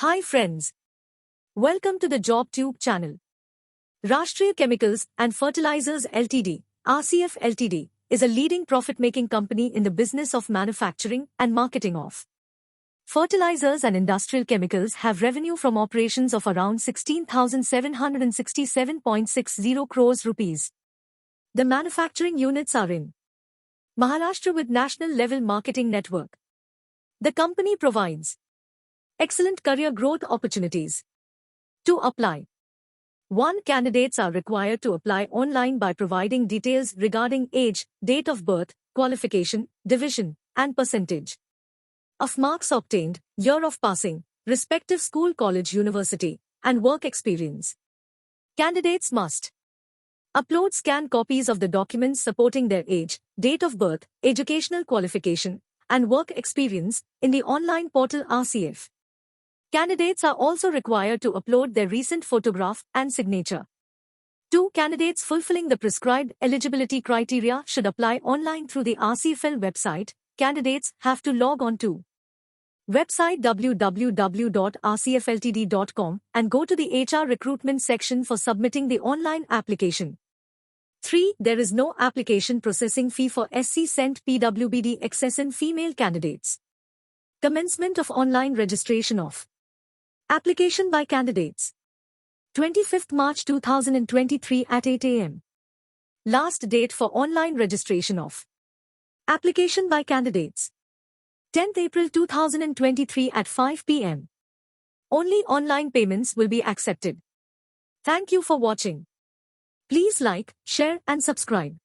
Hi friends. Welcome to the JobTube channel. Rashtriya Chemicals and Fertilizers Ltd, RCF Ltd, is a leading profit-making company in the business of manufacturing and marketing of fertilizers and industrial chemicals. Have revenue from operations of around 16,767.60 crores rupees. The manufacturing units are in Maharashtra with national level marketing network. The company provides excellent career growth opportunities. To apply, 1. Candidates are required to apply online by providing details regarding age, date of birth, qualification, division, and percentage of marks obtained, year of passing, respective school, college, university, and work experience. Candidates must upload scanned copies of the documents supporting their age, date of birth, educational qualification, and work experience in the online portal RCF. Candidates are also required to upload their recent photograph and signature. 2. Candidates fulfilling the prescribed eligibility criteria should apply online through the RCFL website. Candidates have to log on to website www.rcfltd.com and go to the HR recruitment section for submitting the online application. 3. There is no application processing fee for SC Cent PWBD XSN female candidates. Commencement of online registration of application by candidates 25th March 2023 at 8 am. Last date for online registration of application by candidates 10th April 2023 at 5 pm. Only online payments will be accepted. Thank you for watching. Please like, share and subscribe.